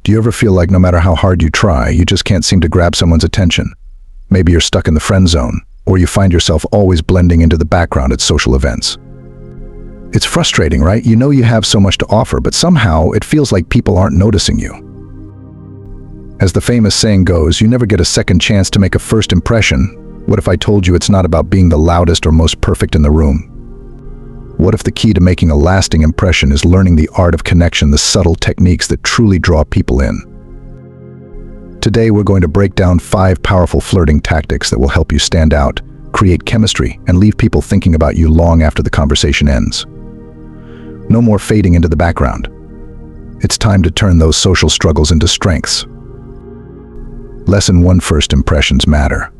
Do you ever feel like no matter how hard you try, you just can't seem to grab someone's attention? Maybe you're stuck in the friend zone, or you find yourself always blending into the background at social events. It's frustrating, right? You know you have so much to offer, but somehow it feels like people aren't noticing you. As the famous saying goes, you never get a second chance to make a first impression. What if I told you it's not about being the loudest or most perfect in the room? What if the key to making a lasting impression is learning the art of connection, the subtle techniques that truly draw people in? Today, we're going to break down 5 powerful flirting tactics that will help you stand out, create chemistry, and leave people thinking about you long after the conversation ends. No more fading into the background. It's time to turn those social struggles into strengths. Lesson 1: First impressions matter.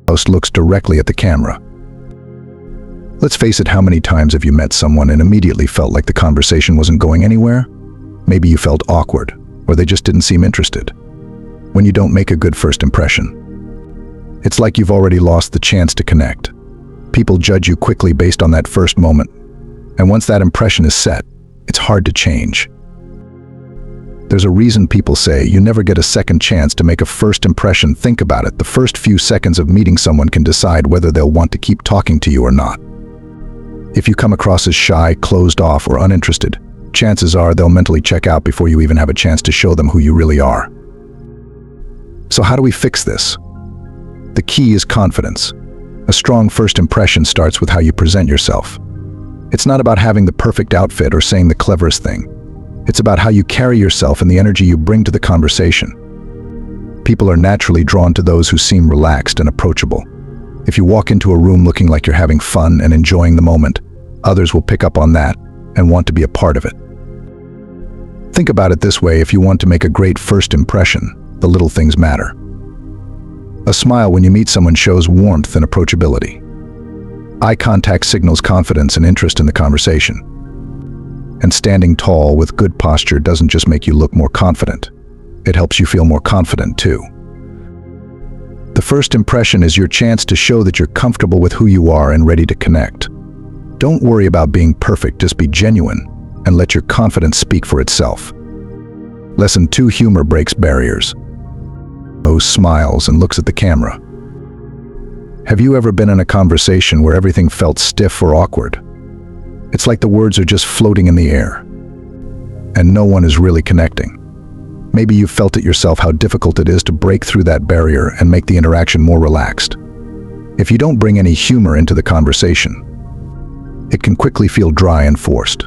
Host looks directly at the camera. Let's face it, how many times have you met someone and immediately felt like the conversation wasn't going anywhere? Maybe you felt awkward, or they just didn't seem interested. When you don't make a good first impression, it's like you've already lost the chance to connect. People judge you quickly based on that first moment, and once that impression is set, it's hard to change. There's a reason people say you never get a second chance to make a first impression. Think about it. The first few seconds of meeting someone can decide whether they'll want to keep talking to you or not. If you come across as shy, closed off, or uninterested, chances are they'll mentally check out before you even have a chance to show them who you really are. So how do we fix this? The key is confidence. A strong first impression starts with how you present yourself. It's not about having the perfect outfit or saying the cleverest thing. It's about how you carry yourself and the energy you bring to the conversation. People are naturally drawn to those who seem relaxed and approachable. If you walk into a room looking like you're having fun and enjoying the moment, others will pick up on that and want to be a part of it. Think about it this way: if you want to make a great first impression, the little things matter. A smile when you meet someone shows warmth and approachability. Eye contact signals confidence and interest in the conversation. And standing tall with good posture doesn't just make you look more confident. It helps you feel more confident too. The first impression is your chance to show that you're comfortable with who you are and ready to connect. Don't worry about being perfect, just be genuine and let your confidence speak for itself. Lesson 2: Humor breaks barriers. Host smiles and looks at the camera. Have you ever been in a conversation where everything felt stiff or awkward? It's like the words are just floating in the air, and no one is really connecting. Maybe you've felt it yourself, how difficult it is to break through that barrier and make the interaction more relaxed. If you don't bring any humor into the conversation, it can quickly feel dry and forced.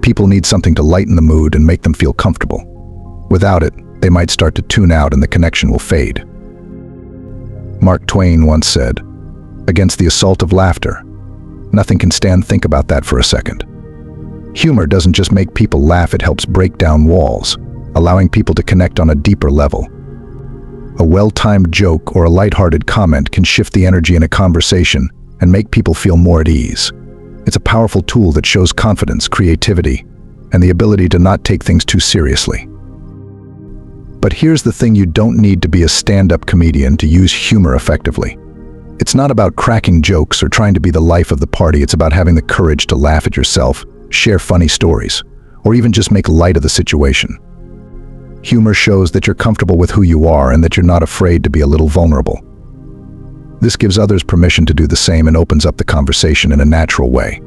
People need something to lighten the mood and make them feel comfortable. Without it, they might start to tune out and the connection will fade. Mark Twain once said, "Against the assault of laughter, nothing can stand." Think about that for a second. Humor doesn't just make people laugh, it helps break down walls, allowing people to connect on a deeper level. A well-timed joke or a lighthearted comment can shift the energy in a conversation and make people feel more at ease. It's a powerful tool that shows confidence, creativity, and the ability to not take things too seriously. But here's the thing: you don't need to be a stand-up comedian to use humor effectively. It's not about cracking jokes or trying to be the life of the party. It's about having the courage to laugh at yourself, share funny stories, or even just make light of the situation. Humor shows that you're comfortable with who you are and that you're not afraid to be a little vulnerable. This gives others permission to do the same and opens up the conversation in a natural way.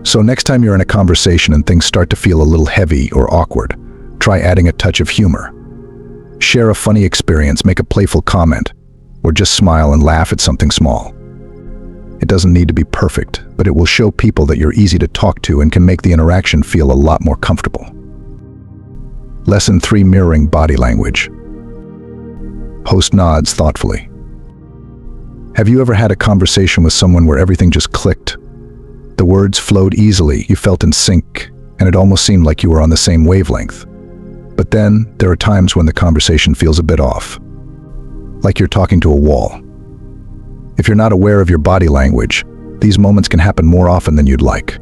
So next time you're in a conversation and things start to feel a little heavy or awkward, try adding a touch of humor. Share a funny experience, make a playful comment, or just smile and laugh at something small. It doesn't need to be perfect, but it will show people that you're easy to talk to and can make the interaction feel a lot more comfortable. Lesson 3: Mirroring body language. Host nods thoughtfully. Have you ever had a conversation with someone where everything just clicked? The words flowed easily, you felt in sync, and it almost seemed like you were on the same wavelength. But then, there are times when the conversation feels a bit off, like you're talking to a wall. If you're not aware of your body language, these moments can happen more often than you'd like.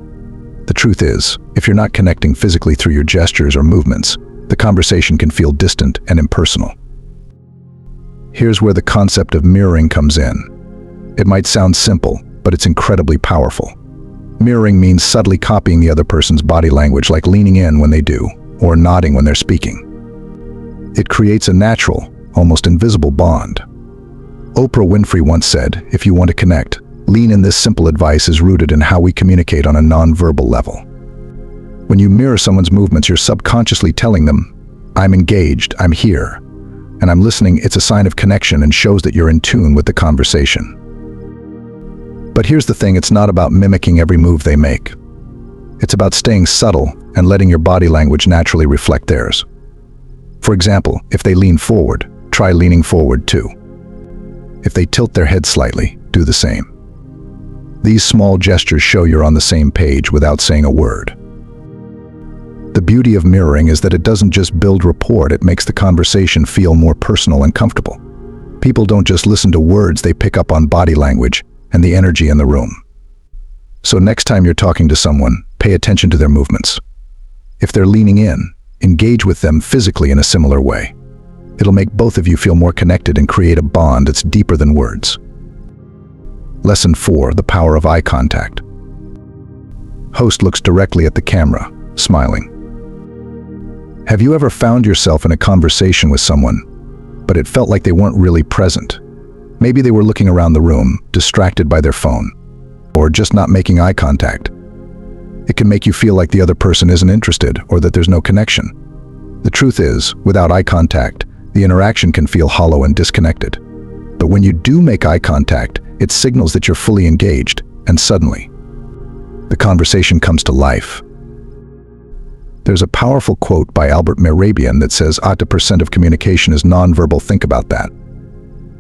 The truth is, if you're not connecting physically through your gestures or movements, the conversation can feel distant and impersonal. Here's where the concept of mirroring comes in. It might sound simple, but it's incredibly powerful. Mirroring means subtly copying the other person's body language, like leaning in when they do, or nodding when they're speaking. It creates a natural, almost invisible bond. Oprah Winfrey once said, "If you want to connect, lean in." This simple advice is rooted in how we communicate on a non-verbal level. When you mirror someone's movements, you're subconsciously telling them, "I'm engaged, I'm here, and I'm listening." It's a sign of connection and shows that you're in tune with the conversation. But here's the thing, it's not about mimicking every move they make. It's about staying subtle and letting your body language naturally reflect theirs. For example, if they lean forward, try leaning forward too. If they tilt their head slightly, do the same. These small gestures show you're on the same page without saying a word. The beauty of mirroring is that it doesn't just build rapport, it makes the conversation feel more personal and comfortable. People don't just listen to words, they pick up on body language and the energy in the room. So next time you're talking to someone, pay attention to their movements. If they're leaning in, engage with them physically in a similar way. It'll make both of you feel more connected and create a bond that's deeper than words. Lesson 4, the power of eye contact. Host looks directly at the camera, smiling. Have you ever found yourself in a conversation with someone, but it felt like they weren't really present? Maybe they were looking around the room, distracted by their phone, or just not making eye contact. It can make you feel like the other person isn't interested or that there's no connection. The truth is, without eye contact, the interaction can feel hollow and disconnected. But when you do make eye contact, it signals that you're fully engaged, and suddenly, the conversation comes to life. There's a powerful quote by Albert Mehrabian that says 80% of communication is nonverbal. Think about that.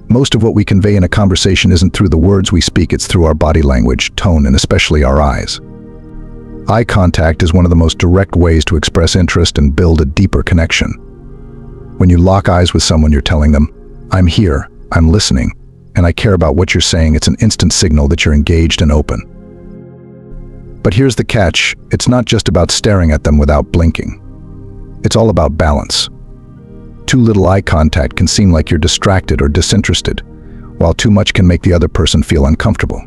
Most of what we convey in a conversation isn't through the words we speak, it's through our body language, tone, and especially our eyes. Eye contact is one of the most direct ways to express interest and build a deeper connection. When you lock eyes with someone, you're telling them, "I'm here, I'm listening, and I care about what you're saying." It's an instant signal that you're engaged and open. But here's the catch, it's not just about staring at them without blinking. It's all about balance. Too little eye contact can seem like you're distracted or disinterested, while too much can make the other person feel uncomfortable.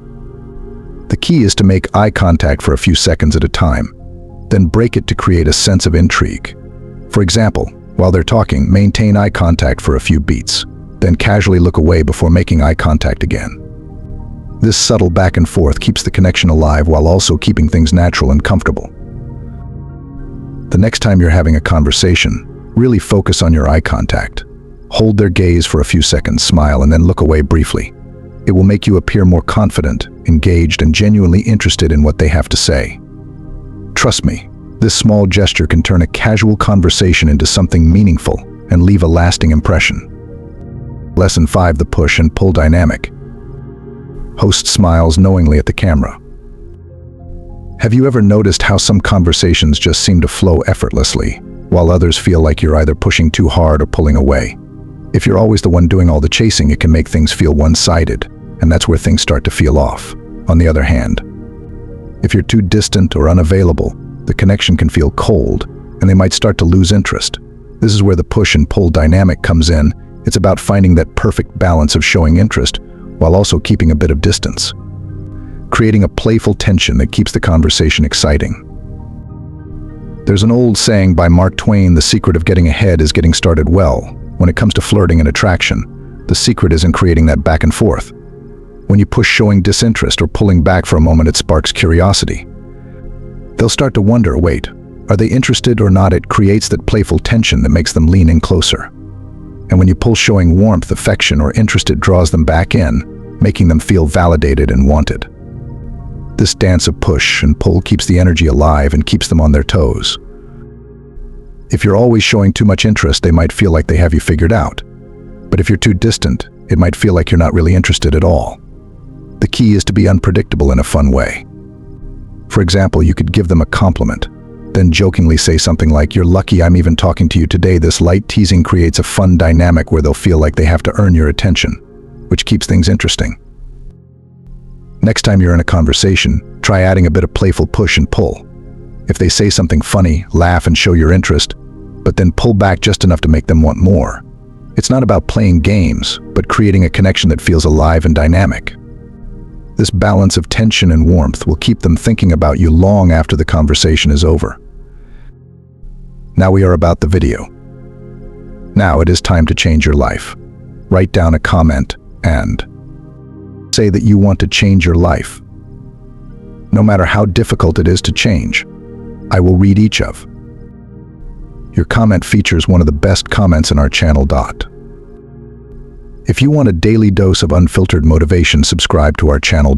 The key is to make eye contact for a few seconds at a time, then break it to create a sense of intrigue. For example, while they're talking, maintain eye contact for a few beats, then casually look away before making eye contact again. This subtle back and forth keeps the connection alive while also keeping things natural and comfortable. The next time you're having a conversation, really focus on your eye contact. Hold their gaze for a few seconds, smile, and then look away briefly. It will make you appear more confident, engaged, and genuinely interested in what they have to say. Trust me, this small gesture can turn a casual conversation into something meaningful and leave a lasting impression. Lesson 5, the push and pull dynamic. Host smiles knowingly at the camera. Have you ever noticed how some conversations just seem to flow effortlessly, while others feel like you're either pushing too hard or pulling away? If you're always the one doing all the chasing, it can make things feel one-sided, and that's where things start to feel off. On the other hand, if you're too distant or unavailable, the connection can feel cold, and they might start to lose interest. This is where the push and pull dynamic comes in. It's about finding that perfect balance of showing interest while also keeping a bit of distance, creating a playful tension that keeps the conversation exciting. There's an old saying by Mark Twain, the secret of getting ahead is getting started well. When it comes to flirting and attraction, the secret is in creating that back and forth. When you push showing disinterest or pulling back for a moment, it sparks curiosity. They'll start to wonder, wait, are they interested or not? It creates that playful tension that makes them lean in closer. And when you pull showing warmth, affection, or interest, it draws them back in, making them feel validated and wanted. This dance of push and pull keeps the energy alive and keeps them on their toes. If you're always showing too much interest, they might feel like they have you figured out. But if you're too distant, it might feel like you're not really interested at all. The key is to be unpredictable in a fun way. For example, you could give them a compliment, then jokingly say something like, "You're lucky I'm even talking to you today." This light teasing creates a fun dynamic where they'll feel like they have to earn your attention, which keeps things interesting. Next time you're in a conversation, try adding a bit of playful push and pull. If they say something funny, laugh and show your interest, but then pull back just enough to make them want more. It's not about playing games, but creating a connection that feels alive and dynamic. This balance of tension and warmth will keep them thinking about you long after the conversation is over. Now we are about the video. Now it is time to change your life. Write down a comment and say that you want to change your life. No matter how difficult it is to change, I will read each of. Your comment features one of the best comments in our channel. If you want a daily dose of unfiltered motivation, subscribe to our channel.